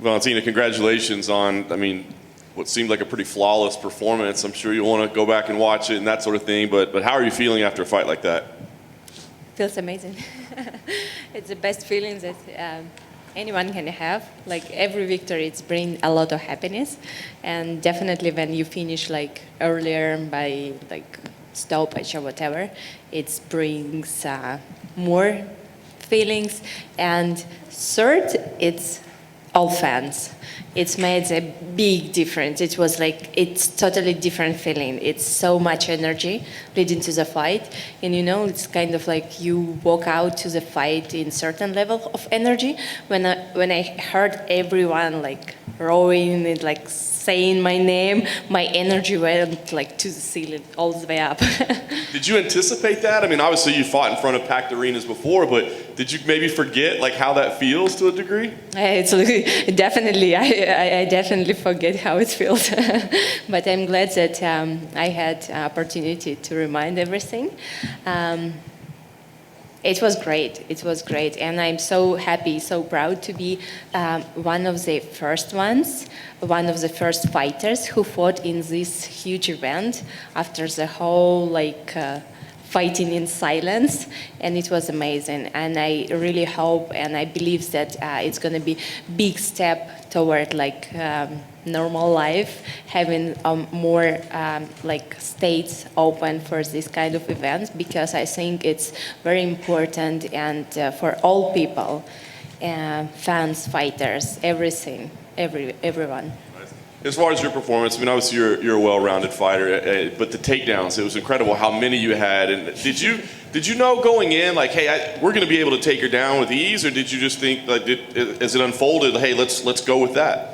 Valentina, congratulations on, I mean, what seemed like a pretty flawless performance. I'm sure you'll want to go back and watch it and that sort of thing, but how are you feeling after a fight like that? Feels amazing. It's the best feeling that anyone can have. Like every victory, it's bring a lot of happiness, and definitely when you finish like earlier by like stoppage or whatever, it brings more feelings. And third, it's all fans. It's made a big difference. It was like, it's totally different feeling. It's so much energy leading to the fight. And you know, it's kind of like you walk out to the fight in certain level of energy. When I heard everyone like rowing and like saying my name, my energy went like to the ceiling, all the way up. Did you anticipate that? I mean, obviously you fought in front of packed arenas before, but did you maybe forget like how that feels to a degree? It's definitely, I definitely forget how it feels. But I'm glad that I had opportunity to remind everything. It was great, and I'm so happy, so proud to be one of the first fighters who fought in this huge event after the whole fighting in silence, and it was amazing. And I really hope and I believe that it's going to be big step toward normal life, having more states open for this kind of events, because I think it's very important, and for all people, fans, fighters, everyone. As far as your performance, I mean, obviously you're a well-rounded fighter, but the takedowns, it was incredible how many you had. And did you know going in, like, hey, we're going to be able to take her down with ease, or did you just think, like, as it unfolded, hey, let's go with that?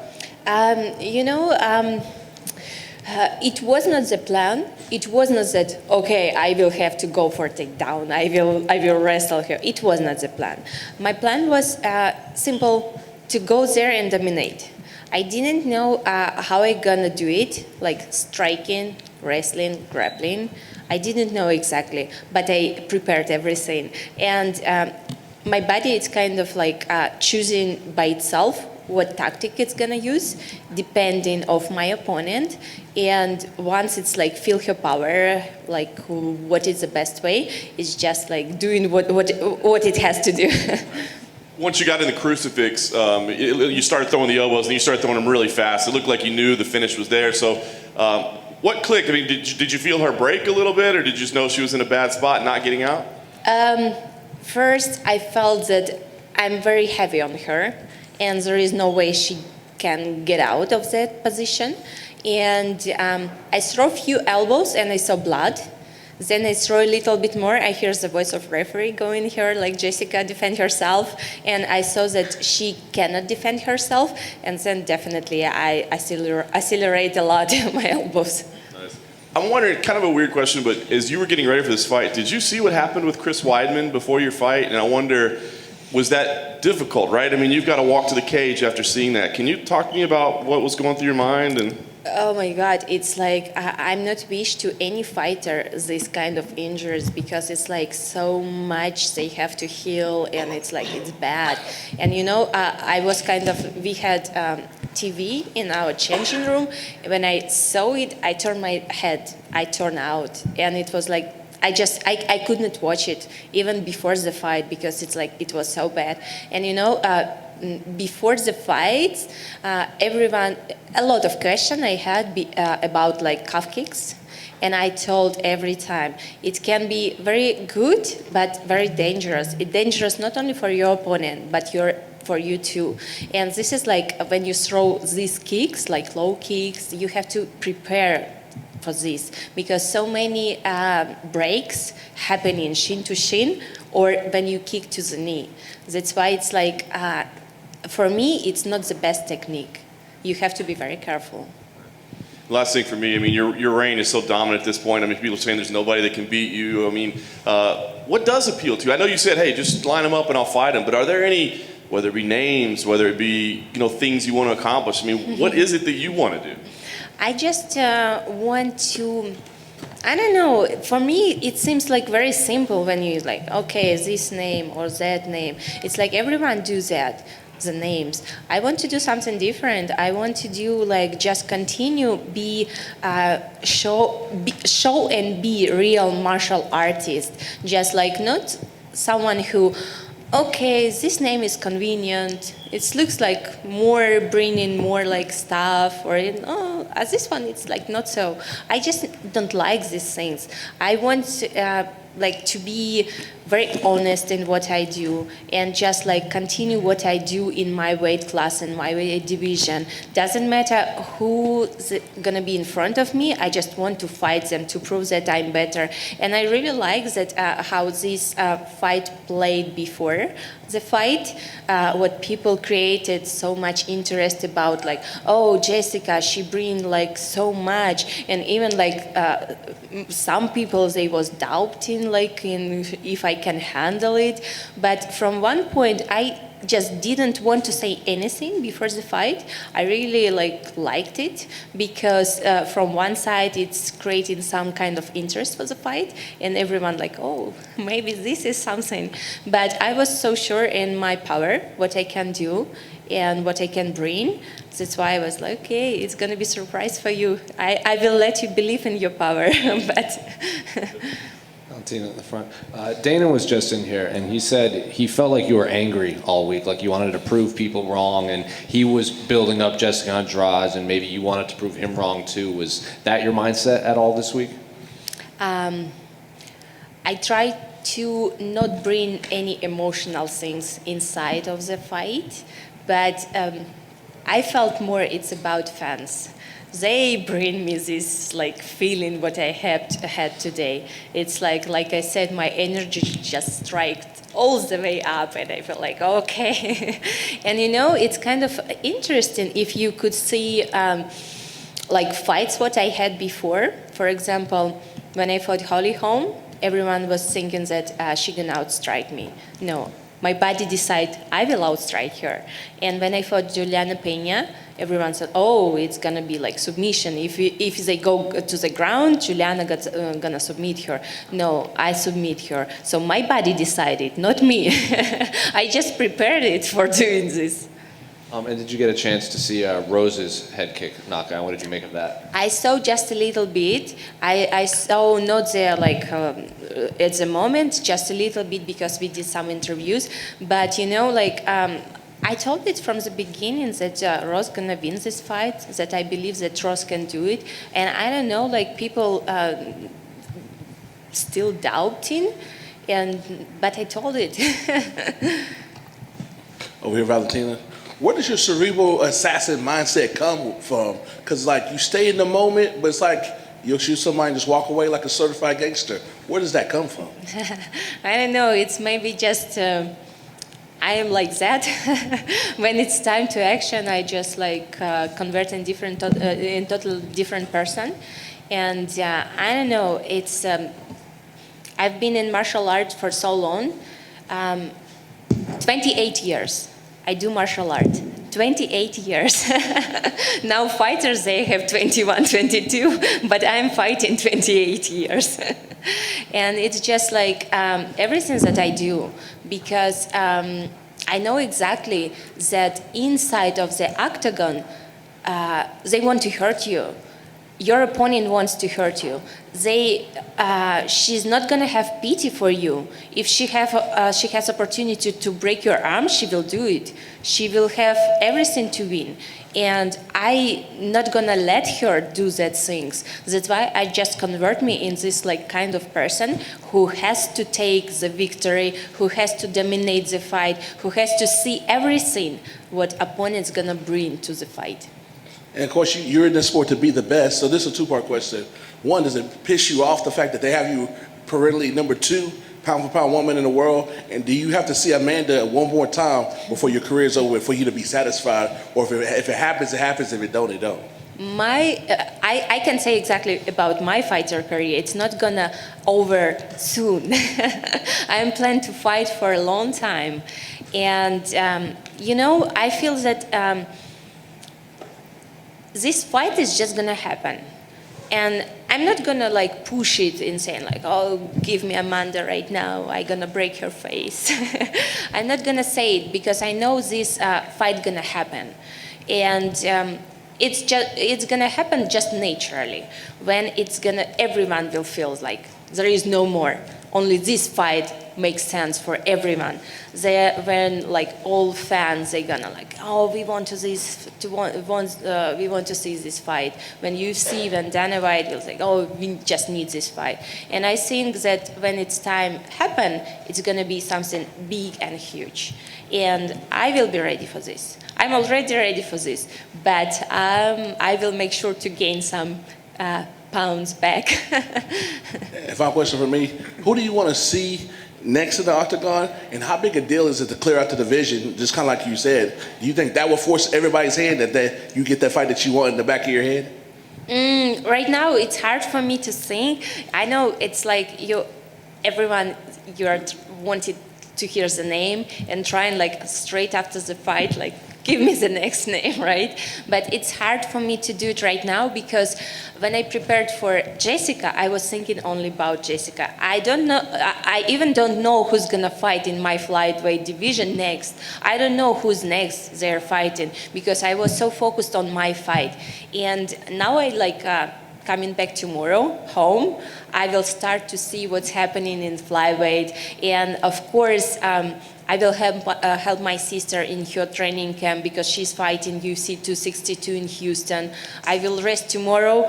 It was not the plan. It was not that, okay, I will have to go for takedown. I will wrestle her. It was not the plan. My plan was simple: to go there and dominate. I didn't know how I gonna do it, like striking, wrestling, grappling. I didn't know exactly, but I prepared everything. And my body is kind of like choosing by itself what tactic it's gonna use, depending of my opponent. And once it's like feel her power, like what is the best way, it's just like doing what it has to do. Once you got in the crucifix, you started throwing the elbows and you started throwing them really fast. It looked like you knew the finish was there. So what clicked? I mean, did you feel her break a little bit, or did you just know she was in a bad spot, not getting out? First, I felt that I'm very heavy on her, and there is no way she can get out of that position. And I threw a few elbows and I saw blood. Then I throw a little bit more. I hear the voice of referee going here, like, Jessica, defend herself. And I saw that she cannot defend herself. And then definitely I accelerate a lot my elbows. Nice. I'm wondering, kind of a weird question, but as you were getting ready for this fight, did you see what happened with Chris Weidman before your fight? And I wonder, was that difficult, right? I mean, you've got to walk to the cage after seeing that. Can you talk to me about what was going through your mind? And oh my God, it's like I'm not wish to any fighter this kind of injuries, because it's like so much they have to heal, and it's like it's bad. And I was kind of, we had TV in our changing room. When I saw it, I turned my head, I turned out, and it was like I could not watch it even before the fight, because it's like it was so bad. And before the fight, a lot of questions I had about like calf kicks, and I told every time it can be very good but very dangerous. It's dangerous not only for your opponent but for you too. And this is like when you throw these kicks, like low kicks, you have to prepare for this, because so many breaks happen in shin to shin, or when you kick to the knee. That's why it's like, for me, it's not the best technique. You have to be very careful. Last thing for me, I mean, your reign is so dominant at this point. I mean, people are saying there's nobody that can beat you. I mean, what does appeal to you? I know you said, hey, just line them up and I'll fight them, but are there any, whether it be names, whether it be, things you want to accomplish? I mean, what is it that you want to do? I just want to, I don't know, for me it seems like very simple when you like, okay, this name or that name. It's like everyone do that. the names. I want to do something different. I want to do like just continue show and be real martial artist. Just like not someone who, okay, this name is convenient. It looks like more bringing more like stuff, or as this one, it's like not so. I just don't like these things. I want to be very honest in what I do and just like continue what I do in my weight class and my weight division. Doesn't matter who's gonna be in front of me. I just want to fight them to prove that I'm better. And I really like that how this fight played before the fight. What people created so much interest about, like, oh, Jessica, she bring like so much, and even like some people they was doubting like in if I can handle it. But from one point, I just didn't want to say anything before the fight. I really liked it because from one side it's creating some kind of interest for the fight, and everyone like, oh, maybe this is something. But I was so sure in my power, what I can do and what I can bring. That's why I was like, okay, it's gonna be a surprise for you. I will let you believe in your power. But Valentina in the front. Dana was just in here, and he said he felt like you were angry all week, like you wanted to prove people wrong, and he was building up Jessica Andrade, and maybe you wanted to prove him wrong too. Was that your mindset at all this week? I tried to not bring any emotional things inside of the fight, but I felt more it's about fans. They bring me this like feeling what I had today. It's like I said, my energy just striked all the way up, and I felt like, okay. And it's kind of interesting if you could see like fights what I had before. For example, when I fought Holly Holm, everyone was thinking that she gonna outstrike me. No, my body decided I will outstrike her. And when I fought Juliana Pena, everyone said, oh, it's gonna be like submission. If they go to the ground, Juliana gonna submit her. No, I submit her. So my body decided, not me. I just prepared it for doing this. And did you get a chance to see Rose's head kick knockout? What did you make of that? I saw just a little bit. I saw not there like at the moment, just a little bit because we did some interviews. But I told it from the beginning that Rose gonna win this fight. That I believe that Rose can do it. And I don't know, like people still doubting, but I told it. Over here, Valentina. Where does your cerebral assassin mindset come from? Because, like, you stay in the moment, but it's like you'll shoot somebody and just walk away like a certified gangster. Where does that come from? I don't know. It's maybe just I am like that. When it's time to action, I just like convert in total different person. And I don't know. It's I've been in martial arts for so long, 28 years. I do martial art, 28 years. Now fighters, they have 21, 22, but I'm fighting 28 years. And it's just like everything that I do, because I know exactly that inside of the octagon, they want to hurt you. Your opponent wants to hurt you. She's not gonna have pity for you. If she has opportunity to break your arm, she will do it. She will have everything to win, and I not gonna let her do that things. That's why I just convert me in this like kind of person who has to take the victory, who has to dominate the fight, who has to see everything what opponent's gonna bring to the fight. And of course, you're in this sport to be the best. So this is a two-part question. One, does it piss you off the fact that they have you perennially number 2 pound-for-pound woman in the world? And do you have to see Amanda one more time before your career's over for you to be satisfied? Or if it happens, it happens. If it don't, it don't. I can say exactly about my fighter career. It's not gonna over soon. I am planning to fight for a long time. And, I feel that this fight is just gonna happen. And I'm not gonna like push it and saying like, oh, give me Amanda right now, I'm gonna break her face. I'm not gonna say it because I know this fight gonna happen. And it's gonna happen just naturally when everyone will feel like there is no more. Only this fight makes sense for everyone. When like all fans, they're gonna like, oh, we want to see this fight. When Dana White will say, oh, we just need this fight. And I think that when it's time happen, it's gonna be something big and huge. And I will be ready for this. I'm already ready for this, but I will make sure to gain some pounds back. And final question for me, who do you want to see next in the octagon, and how big a deal is it to clear out the division, just kind of like you said? Do you think that will force everybody's hand, that you get that fight that you want in the back of your head? Right now, it's hard for me to think. I know it's like everyone wanted to hear the name and trying like straight after the fight, like give me the next name, right? But it's hard for me to do it right now because when I prepared for Jessica, I was thinking only about Jessica. I don't know, I even don't know who's gonna fight in my flyweight division next. I don't know who's next they're fighting because I was so focused on my fight. And now coming back tomorrow home, I will start to see what's happening in flyweight. And of course, I will help my sister in her training camp because she's fighting UFC 262 in Houston. I will rest tomorrow,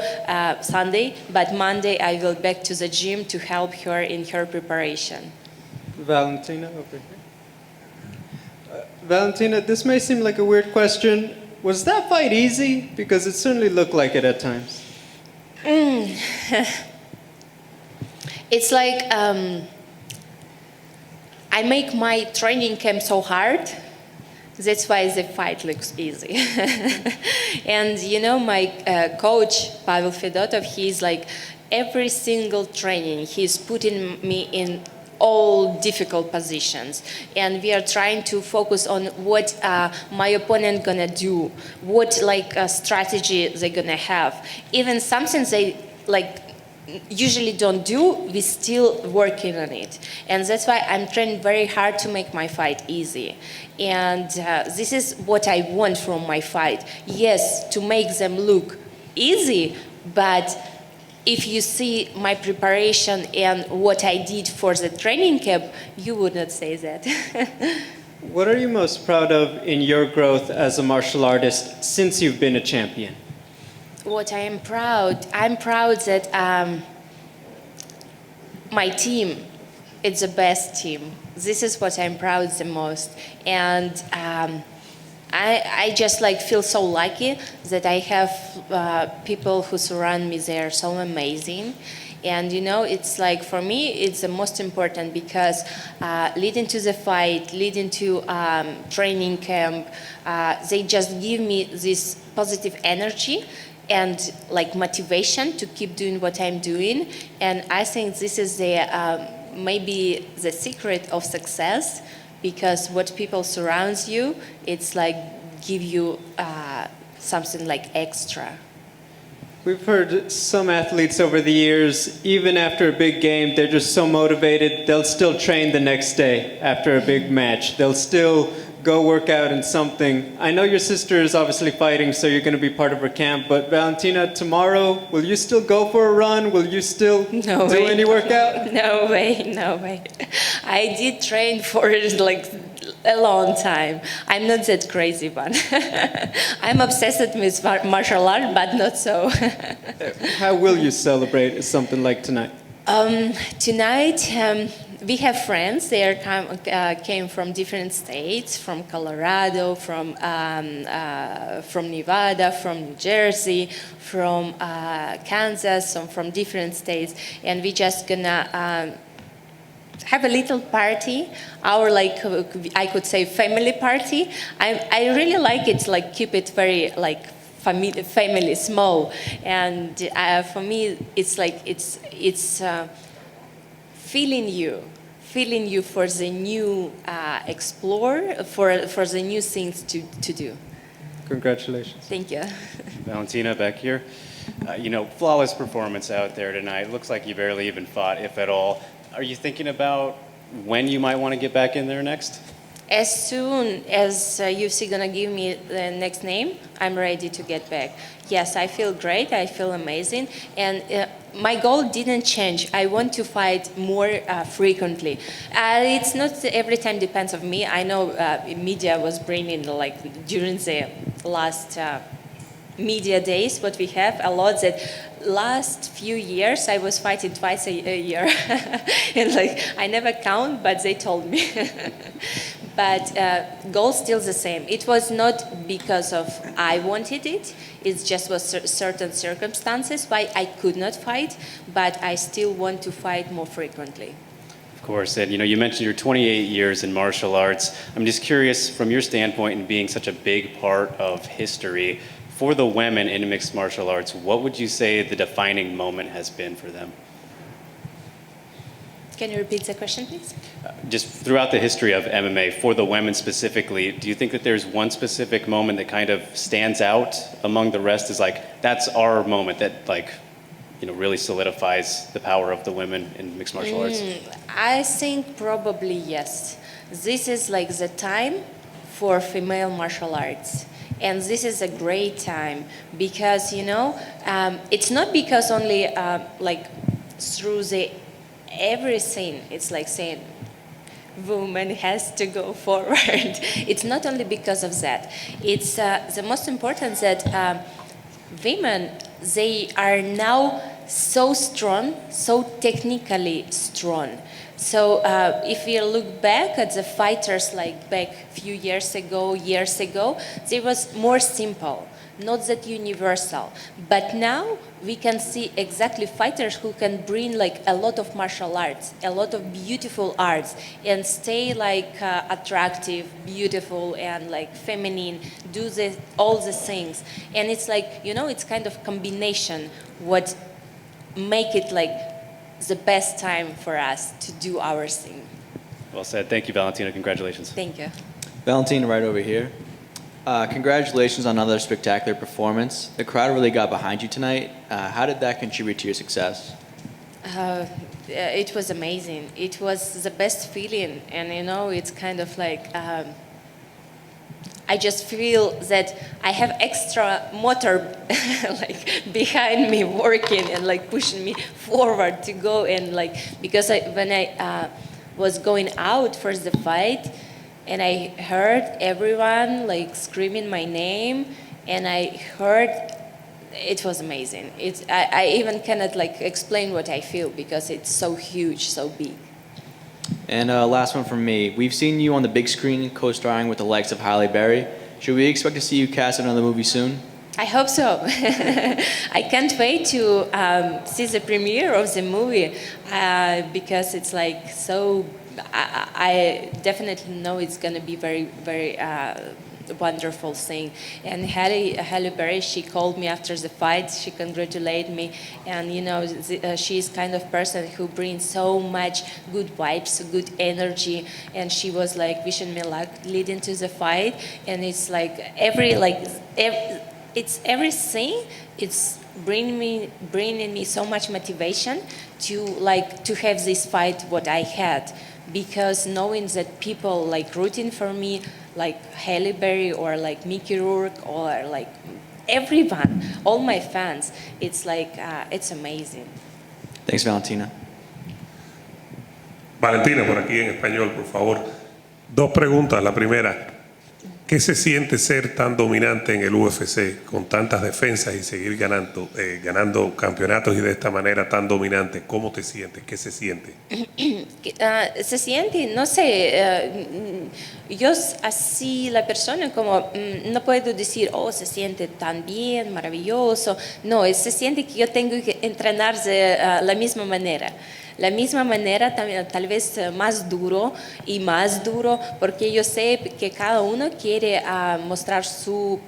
Sunday, but Monday I will back to the gym to help her in her preparation. Valentina, over here. Valentina, this may seem like a weird question. Was that fight easy? Because it certainly looked like it at times. It's like I make my training camp so hard. That's why the fight looks easy. And my coach, Pavel Fedotov, he's like every single training, he's putting me in all difficult positions. And we are trying to focus on what my opponent gonna do, what strategy they're gonna have. Even something they usually don't do, we're still working on it. And that's why I'm training very hard to make my fight easy. And this is what I want from my fight. Yes, to make them look easy, but if you see my preparation and what I did for the training camp, you would not say that. What are you most proud of in your growth as a martial artist since you've been a champion? What I'm proud that my team, it's the best team. This is what I'm proud the most. And I just feel so lucky that I have people who surround me. They are so amazing. And it's for me, it's the most important because leading to the fight, leading to training camp, they just give me this positive energy and motivation to keep doing what I'm doing. And I think this is maybe the secret of success, because what people surrounds you, it's give you something extra. We've heard some athletes over the years, even after a big game, they're just so motivated, they'll still train the next day after a big match. They'll still go work out in something. I know your sister is obviously fighting, so you're going to be part of her camp, but Valentina, tomorrow, will you still go for a run? Will you still do any workout? No way. I did train for a long time. I'm not that crazy one. I'm obsessed with martial art, but not so. How will you celebrate something like tonight? Tonight, we have friends. They came from different states, from Colorado, from Nevada, from New Jersey, from Kansas, from different states, and we just gonna have a little party. Our I could say family party. I really like it. Keep it very family small, and for me, it's feeling you for the new explore, for the new things to do. Congratulations. Thank you. Valentina, back here. flawless performance out there tonight. Looks like you barely even fought, if at all. Are you thinking about when you might want to get back in there next? As soon as UFC gonna give me the next name, I'm ready to get back. Yes, I feel great. I feel amazing, and my goal didn't change. I want to fight more frequently. It's not every time depends on me. I know media was bringing during the last media days what we have a lot that last few years I was fighting twice a year and I never count, but they told me. But goal still the same. It was not because of I wanted it. It just was certain circumstances why I could not fight, but I still want to fight more frequently. Of course, and you mentioned your 28 years in martial arts. I'm just curious, from your standpoint and being such a big part of history, for the women in mixed martial arts, what would you say the defining moment has been for them? Can you repeat the question, please? Just throughout the history of MMA, for the women specifically, do you think that there's one specific moment that kind of stands out among the rest as that's our moment that really solidifies the power of the women in mixed martial arts? I think probably yes. This is the time for female martial arts. And this is a great time because, it's not because only through the everything, it's saying woman has to go forward. It's not only because of that. It's the most important that women, they are now so strong, so technically strong. So if we look back at the fighters back a few years ago, they was more simple, not that universal. But now we can see exactly fighters who can bring a lot of martial arts, a lot of beautiful arts, and stay attractive, beautiful, and feminine, do all the things. And it's it's kind of combination what make it the best time for us to do our thing. Well said. Thank you, Valentina. Congratulations. Thank you. Valentina, right over here. Congratulations on another spectacular performance. The crowd really got behind you tonight. How did that contribute to your success? It was amazing. It was the best feeling, and it's kind of I just feel that I have extra motor behind me working and pushing me forward to go and because when I was going out for the fight and I heard everyone screaming my name and I heard it was amazing. I even cannot explain what I feel because it's so huge, so big. And last one from me. We've seen you on the big screen co-starring with the likes of Halle Berry. Should we expect to see you cast in another movie soon? I hope so. I can't wait to see the premiere of the movie because it's so. I definitely know it's going to be very, very wonderful thing. And Halle Berry, she called me after the fight. She congratulated me, and she's kind of person who brings so much good vibes, good energy. And she was wishing me luck leading to the fight. And it's it's everything. It's bringing me so much motivation to have this fight what I had, because knowing that people rooting for me, Halle Berry or Mickey Rourke or everyone, all my fans, it's it's amazing. Thanks, Valentina. Valentina, por aquí en español, por favor. Dos preguntas. La primera, ¿qué se siente ser tan dominante en el UFC con tantas defensas y seguir ganando campeonatos y de esta manera tan dominante? ¿Cómo te sientes? ¿Qué se siente? Se siente, no sé, yo así la persona como no puedo decir, oh, se siente tan bien, maravilloso. No, se siente que yo tengo que entrenar de la misma manera. La misma manera, tal vez más duro, porque yo sé que cada uno quiere mostrar su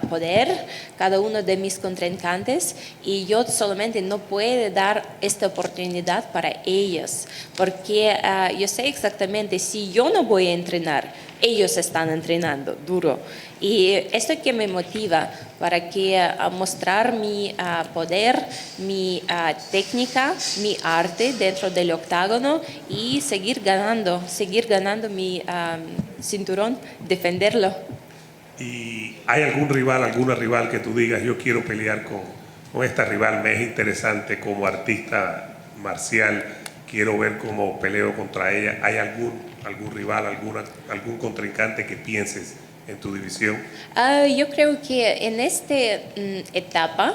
poder, cada uno de mis contrincantes, y yo solamente no puedo dar esta oportunidad para ellos, porque yo sé exactamente, si yo no voy a entrenar, ellos están entrenando duro. Y esto que me motiva para que mostrar mi poder, mi técnica, mi arte dentro del octágono y seguir ganando mi cinturón, defenderlo. ¿Y hay algún rival, alguna rival que tú digas, yo quiero pelear con esta rival, me es interesante como artista marcial, quiero ver cómo peleo contra ella? ¿Hay algún rival, algún contrincante que pienses en tu división? Yo creo que en esta etapa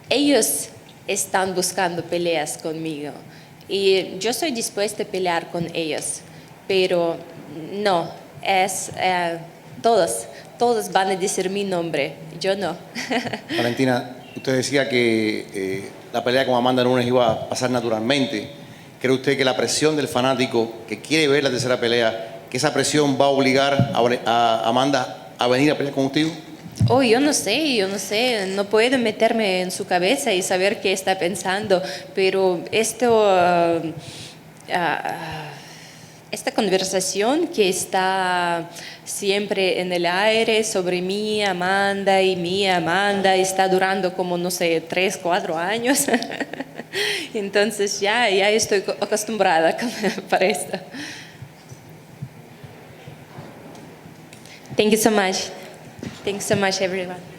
ellos están buscando peleas conmigo y yo estoy dispuesta a pelear con ellos, pero no, todos van a decir mi nombre, yo no. Valentina, usted decía que la pelea con Amanda Nunes iba a pasar naturalmente. ¿Cree usted que la presión del fanático que quiere ver la tercera pelea, que esa presión va a obligar a Amanda a venir a pelear con usted? Oh, yo no sé, no puedo meterme en su cabeza y saber qué está pensando, pero esta conversación que está siempre en el aire sobre mi Amanda está durando como, no sé, 3, 4 años. Entonces ya estoy acostumbrada para esto. Thank you so much. Thanks so much, everyone.